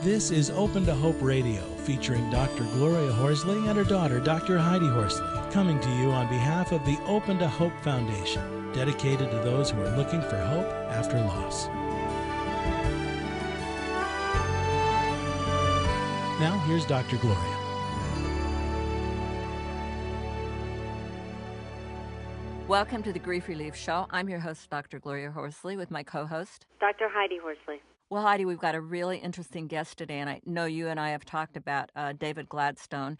This is Open to Hope Radio, featuring Dr. Gloria Horsley and her daughter, Dr. Heidi Horsley, coming to you on behalf of the Open to Hope Foundation, dedicated to those who are looking for hope after loss. Now, here's Dr. Gloria. Welcome to the Grief Relief Show. I'm your host, Dr. Gloria Horsley, with my co-host, Dr. Heidi Horsley. Well, Heidi, we've got a really interesting guest today, and I know you and I have talked about David Gladson.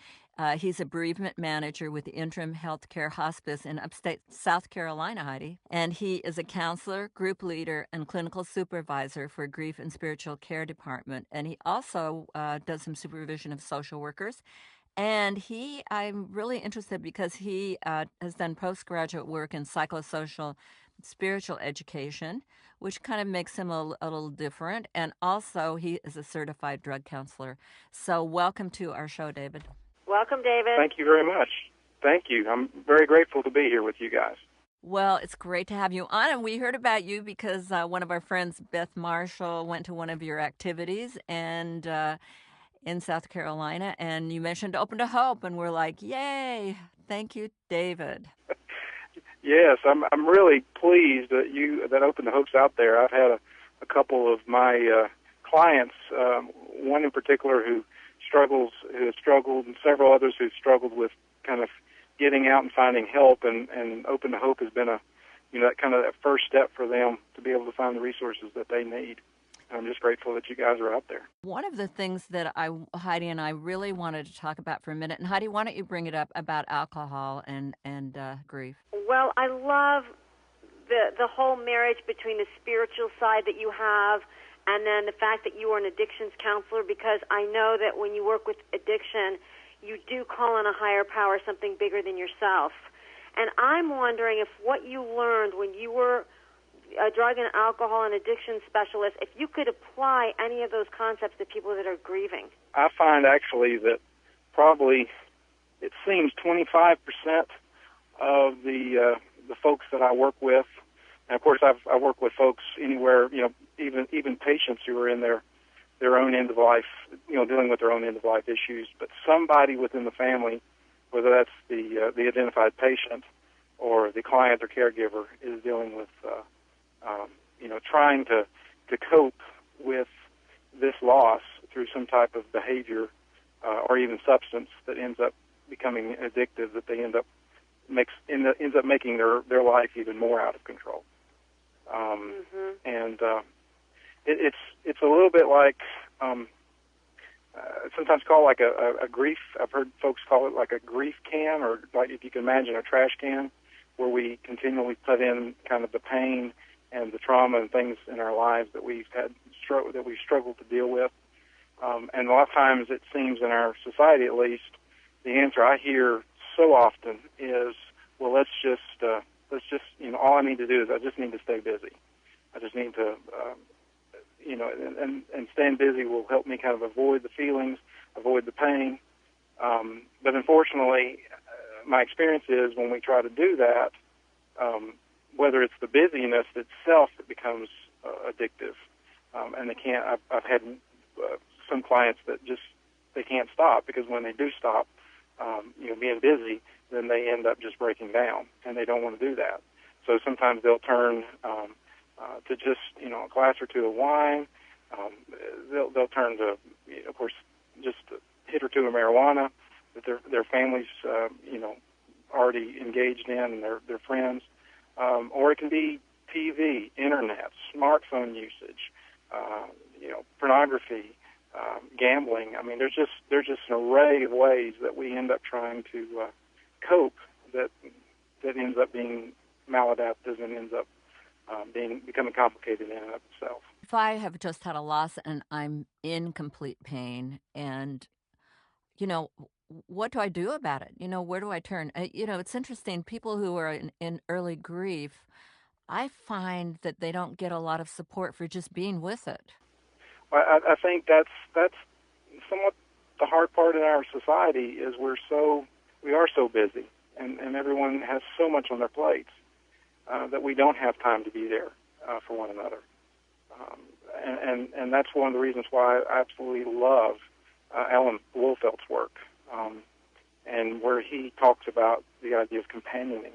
He's a bereavement manager with the Interim Healthcare Hospice in Upstate South Carolina, Heidi. And he is a counselor, group leader, and clinical supervisor for grief and spiritual care department. And he also does some supervision of social workers. And I'm really interested because he has done postgraduate work in psychosocial spiritual education, which kind of makes him a little different. And also, he is a certified drug counselor. So welcome to our show, David. Welcome, David. Thank you very much. Thank you. I'm very grateful to be here with you guys. Well, it's great to have you on. And we heard about you because one of our friends, Beth Marshall, went to one of your activities and in South Carolina, and you mentioned Open to Hope, and we're like, yay, thank you, David. Yes, I'm really pleased that Open to Hope's out there. I've had a couple of my clients, one in particular who has struggled, and several others who've struggled with kind of getting out and finding help, and Open to Hope has been that first step for them to be able to find the resources that they need. I'm just grateful that you guys are out there. One of the things that Heidi and I really wanted to talk about for a minute, and Heidi, why don't you bring it up about alcohol and grief? Well, I love the whole marriage between the spiritual side that you have and then the fact that you are an addictions counselor, because I know that when you work with addiction, you do call on a higher power, something bigger than yourself. And I'm wondering if what you learned when you were a drug and alcohol and addiction specialist, if you could apply any of those concepts to people that are grieving. I find actually that probably it seems 25% of the folks that I work with, and of course I work with folks anywhere, even patients who are in their own end of life, dealing with their own end of life issues, but somebody within the family, whether that's the identified patient or the client or caregiver, is dealing with trying to cope with this loss through some type of behavior or even substance that ends up becoming addictive, that they ends up making their life even more out of control. And it's a little bit like sometimes called like a grief. I've heard folks call it like a grief can, or like if you can imagine a trash can, where we continually put in kind of the pain and the trauma and things in our lives that we've struggled to deal with. And a lot of times it seems in our society, at least, the answer I hear so often is, well, let's just all I need to do is I just need to stay busy. I just need to, and staying busy will help me kind of avoid the feelings, avoid the pain. But unfortunately, my experience is when we try to do that, whether it's the busyness itself that becomes addictive, and they can't. I've had some clients that they can't stop, because when they do stop, being busy, then they end up just breaking down, and they don't want to do that. So sometimes they'll turn to just a glass or two of wine. They'll turn to, of course, just a hit or two of marijuana that their families already engaged in, and their friends. Or it can be TV, internet, smartphone usage, pornography, gambling. I mean, there's just an array of ways that we end up trying to cope that ends up being maladaptive and ends up becoming complicated in and of itself. If I have just had a loss and I'm in complete pain, and what do I do about it? Where do I turn? It's interesting. People who are in early grief, I find that they don't get a lot of support for just being with it. Well, I think that's somewhat the hard part in our society is we are so busy, and everyone has so much on their plates that we don't have time to be there for one another. and that's one of the reasons why I absolutely love Alan Wohlfeld's work, and where he talks about the idea of companioning,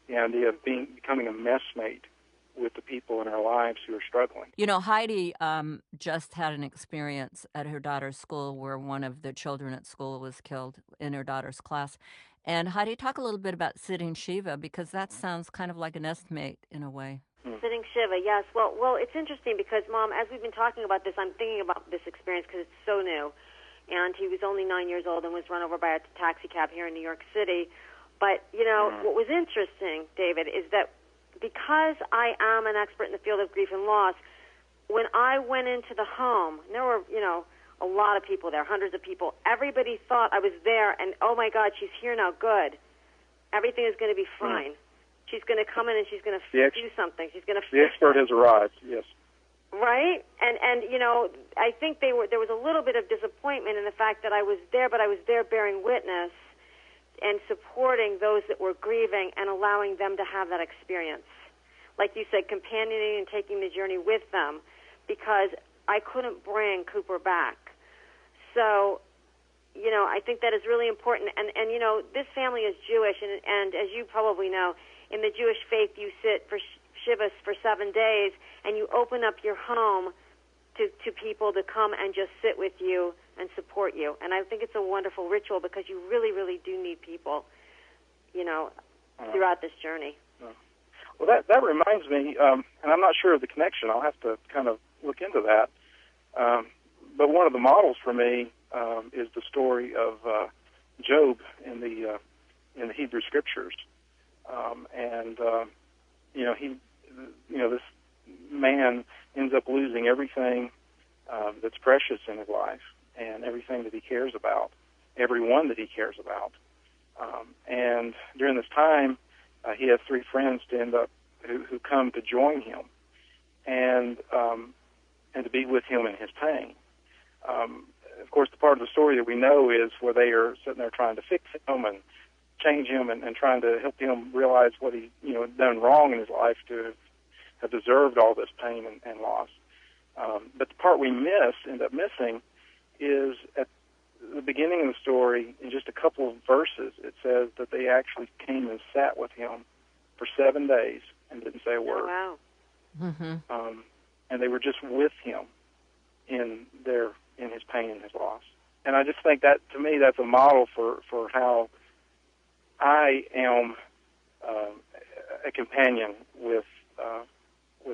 the idea of becoming a messmate with the people in our lives who are struggling. You know, Heidi just had an experience at her daughter's school where one of the children at school was killed in her daughter's class. And Heidi, talk a little bit about sitting Shiva, because that sounds kind of like an estimate in a way. Sitting Shiva, yes. Well, it's interesting because, Mom, as we've been talking about this, I'm thinking about this experience because it's so new. And he was only 9 years old and was run over by a taxi cab here in New York City. But, you know, what was interesting, David, is that because I am an expert in the field of grief and loss, when I went into the home, and there were, you know, a lot of people there, hundreds of people, everybody thought I was there, and, oh, my God, she's here now, good. Everything is going to be fine. She's going to come in and she's going to do something. She's going to. The expert has arrived. Yes. Right, and you know, I think there was a little bit of disappointment in the fact that I was there, but I was there bearing witness and supporting those that were grieving and allowing them to have that experience. Like you said, companioning and taking the journey with them, because I couldn't bring Cooper back. So, you know, I think that is really important. And you know, this family is Jewish, and as you probably know, in the Jewish faith, you sit for Shivas for 7 days, and you open up your home to people to come and just sit with you and support you. And I think it's a wonderful ritual because you really, really do need people, you know, throughout this journey. Well, that reminds me, and I'm not sure of the connection. I'll have to kind of look into that. But one of the models for me is the story of Job in the Hebrew Scriptures. This man ends up losing everything that's precious in his life and everything that he cares about, everyone that he cares about. And during this time, he has 3 friends to end up who come to join him and to be with him in his pain. Of course, the part of the story that we know is where they are sitting there trying to fix him and change him and trying to help him realize what he had done wrong in his life to have deserved all this pain and loss. But the part we end up missing, is at the beginning of the story, in just a couple of verses, it says that they actually came and sat with him for 7 days and didn't say a word. Oh, wow. Mm-hmm. And they were just with him in his pain and his loss. And I just think that, to me, that's a model for how I am a companion with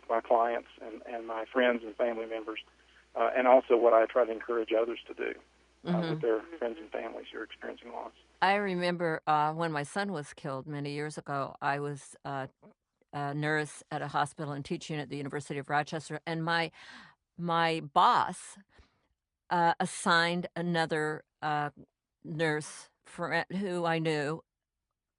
my clients and my friends and family members, and also what I try to encourage others to do with their friends and families who are experiencing loss. I remember when my son was killed many years ago, I was a nurse at a hospital and teaching at the University of Rochester, and my boss assigned another nurse who I knew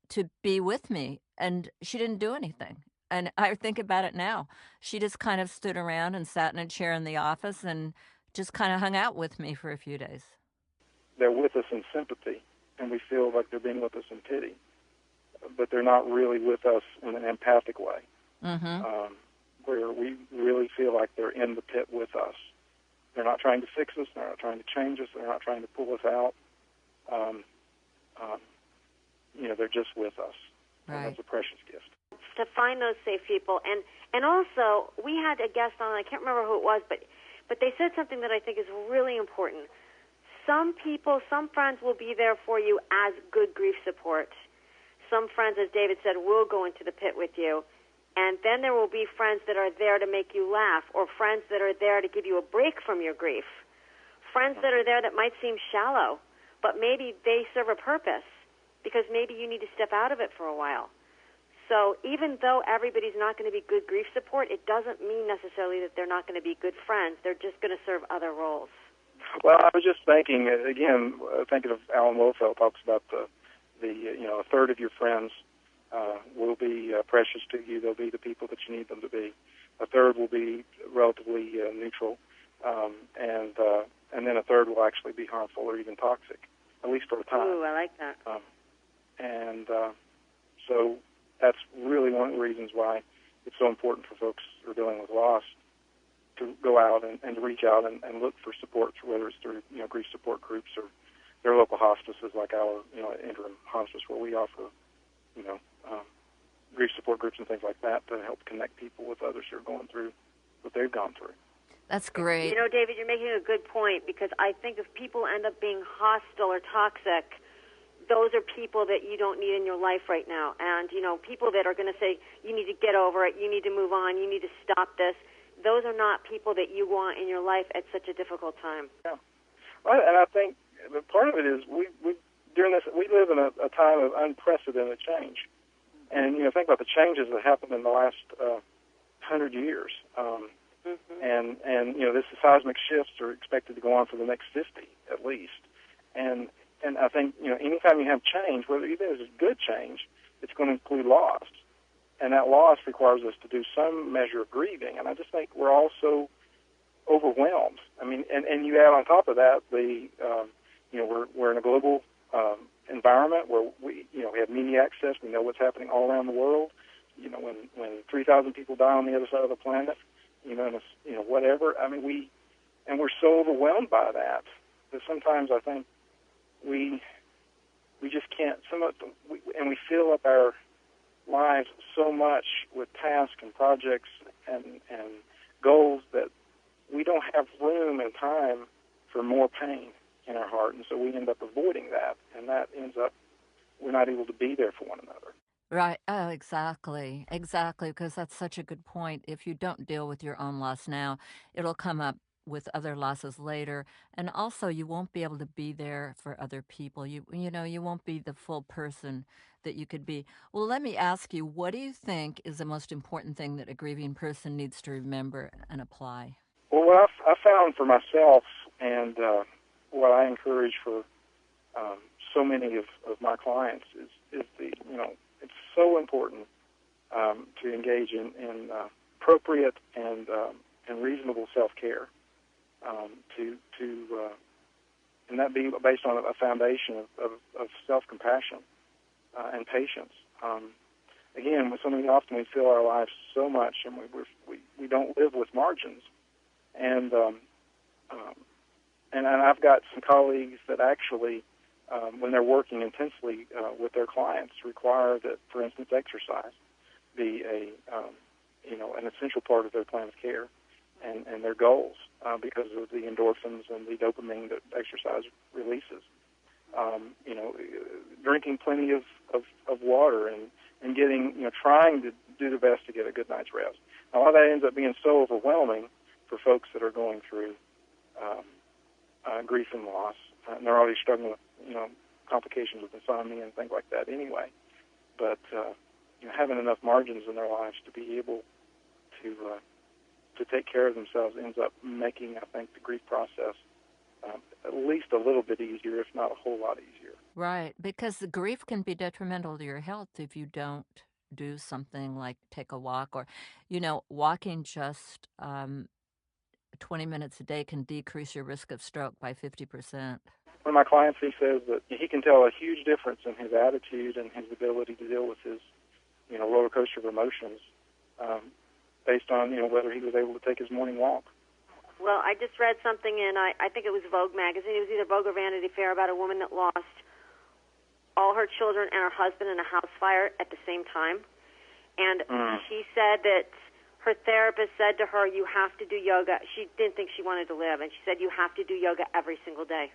to be with me, and she didn't do anything. And I think about it now. She just kind of stood around and sat in a chair in the office and just kind of hung out with me for a few days. They're with us in sympathy, and we feel like they're being with us in pity, but they're not really with us in an empathic way, where we really feel like they're in the pit with us. They're not trying to fix us. They're not trying to change us. They're not trying to pull us out. They're just with us. Right. And that's a precious gift. To find those safe people. And also, we had a guest on, I can't remember who it was, but they said something that I think is really important. Some friends will be there for you as good grief support. Some friends, as David said, will go into the pit with you. And then there will be friends that are there to make you laugh, or friends that are there to give you a break from your grief. Friends that are there that might seem shallow, but maybe they serve a purpose, because maybe you need to step out of it for a while. So even though everybody's not going to be good grief support, it doesn't mean necessarily that they're not going to be good friends. They're just going to serve other roles. Well, I was just thinking, again, thinking of Alan Wohlfeld talks about a third of your friends will be precious to you. They'll be the people that you need them to be. A third will be relatively neutral, and then a third will actually be harmful or even toxic, at least for a time. Ooh, I like that. So that's really one of the reasons why it's so important for folks who are dealing with loss to go out and to reach out and look for support, whether it's through grief support groups or their local hospices like our Interim Hospice, where we offer grief support groups and things like that to help connect people with others who are going through what they've gone through. That's great. David, you're making a good point, because I think if people end up being hostile or toxic, those are people that you don't need in your life right now. And, people that are going to say, you need to get over it, you need to move on, you need to stop this, those are not people that you want in your life at such a difficult time. Yeah. Well, and I think part of it is we during this, we live in a time of unprecedented change. And, think about the changes that happened in the last 100 years. And the seismic shifts are expected to go on for the next 50 at least. And I think, anytime you have change, whether even if it's good change, it's going to include loss. And that loss requires us to do some measure of grieving. And I just think we're all so overwhelmed. I mean, and you add on top of that we're in a global environment where we have media access. We know what's happening all around the world. When 3,000 people die on the other side of the planet, whatever. I mean, we're so overwhelmed by that sometimes I think we just can't. And we fill up our lives so much with tasks and projects and goals that we don't have room and time for more pain in our heart, and so we end up avoiding that, and that ends up we're not able to be there for one another. Right. Oh, exactly. Exactly, because that's such a good point. If you don't deal with your own loss now, it'll come up with other losses later, and also you won't be able to be there for other people. You won't be the full person that you could be. Well, let me ask you, what do you think is the most important thing that a grieving person needs to remember and apply? Well, what I found for myself, and what I encourage for so many of my clients is it's so important to engage in appropriate and reasonable self-care, and that being based on a foundation of self-compassion and patience. Again, with something often we fill our lives so much, and we don't live with margins, and I've got some colleagues that actually, when they're working intensely with their clients, require that, for instance, exercise be an essential part of their plan of care and their goals because of the endorphins and the dopamine that exercise releases. Drinking plenty of water and getting, trying to do the best to get a good night's rest. Now, all that ends up being so overwhelming for folks that are going through grief and loss, and they're already struggling with, complications with insomnia and things like that anyway. But having enough margins in their lives to be able to take care of themselves ends up making, I think, the grief process at least a little bit easier, if not a whole lot easier. Right, because the grief can be detrimental to your health if you don't do something like take a walk or, walking just 20 minutes a day can decrease your risk of stroke by 50%. One of my clients, he says that he can tell a huge difference in his attitude and his ability to deal with his, roller coaster of emotions based on, whether he was able to take his morning walk. Well, I just read something in, I think it was Vogue magazine, it was either Vogue or Vanity Fair, about a woman that lost all her children and her husband in a house fire at the same time. And she said that her therapist said to her, you have to do yoga. She didn't think she wanted to live, and she said, you have to do yoga every single day.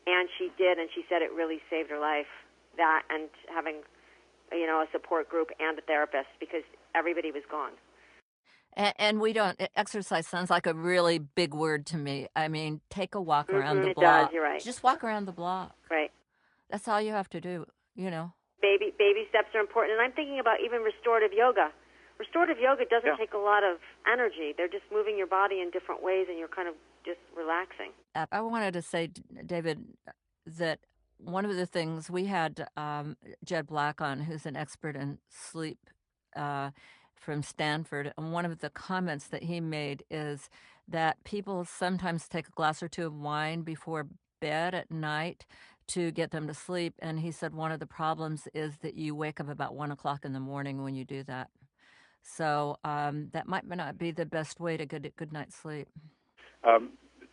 And she did, and she said it really saved her life, that and having, a support group and a therapist, because everybody was gone. And we don't, exercise sounds like a really big word to me. I mean, take a walk around the it block. Does, you're right. Just walk around the block. Right. That's all you have to do, Baby steps are important. And I'm thinking about even restorative yoga. Restorative yoga doesn't take a lot of energy. They're just moving your body in different ways, and you're kind of just relaxing. I wanted to say, David, that one of the things we had Jed Black on, who's an expert in sleep from Stanford, and one of the comments that he made is that people sometimes take a glass or two of wine before bed at night to get them to sleep, and he said one of the problems is that you wake up about 1 o'clock in the morning when you do that. So that might not be the best way to get a good night's sleep.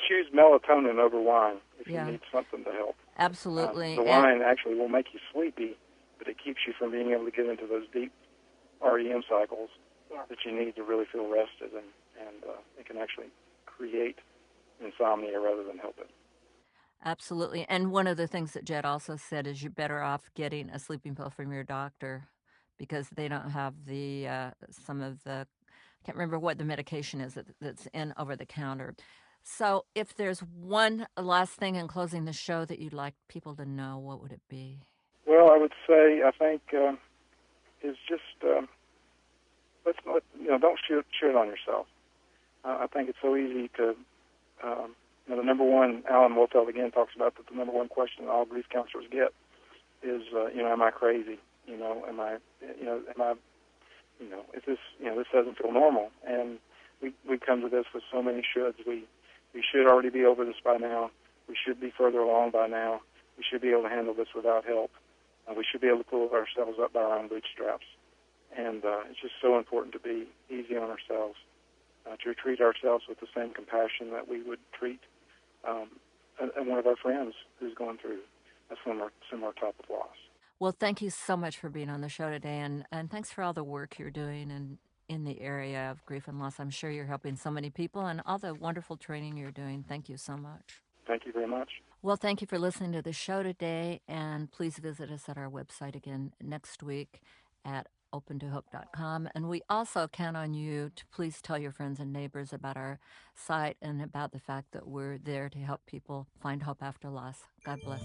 Choose melatonin over wine if you need something to help. Absolutely. The wine actually will make you sleepy, but it keeps you from being able to get into those deep REM cycles that you need to really feel rested, and it can actually create insomnia rather than help it. Absolutely. And one of the things that Jed also said is you're better off getting a sleeping pill from your doctor because they don't have the some of the, I can't remember what the medication is that's in over the counter. So if there's one last thing in closing the show that you'd like people to know, what would it be? Well, I would say, I think, is just, don't shoot on yourself. I think it's so easy to, the number one, Alan Wolfeld again talks about that the number one question all grief counselors get is, am I crazy? Am I, is this, this doesn't feel normal. And we come to this with so many shoulds. We should already be over this by now. We should be further along by now. We should be able to handle this without help. We should be able to pull ourselves up by our own bootstraps. And it's just so important to be easy on ourselves, to treat ourselves with the same compassion that we would treat one of our friends who's going through a similar type of loss. Well, thank you so much for being on the show today, and thanks for all the work you're doing in the area of grief and loss. I'm sure you're helping so many people, and all the wonderful training you're doing. Thank you so much. Thank you very much. Well, thank you for listening to the show today, and please visit us at our website again next week at opentohope.com. And we also count on you to please tell your friends and neighbors about our site and about the fact that we're there to help people find hope after loss. God bless.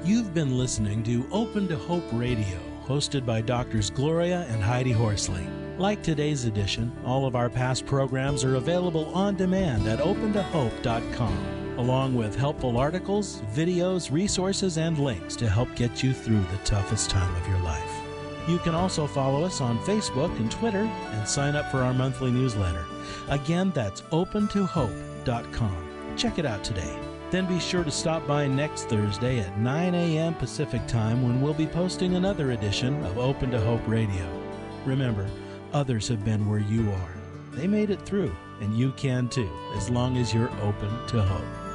You've been listening to Open to Hope Radio, hosted by Doctors Gloria and Heidi Horsley. Like today's edition, all of our past programs are available on demand at opentohope.com, along with helpful articles, videos, resources, and links to help get you through the toughest time of your life. You can also follow us on Facebook and Twitter and sign up for our monthly newsletter. Again, that's opentohope.com. Check it out today. Then be sure to stop by next Thursday at 9 a.m. Pacific Time when we'll be posting another edition of Open to Hope Radio. Remember, others have been where you are. They made it through, and you can too, as long as you're open to hope.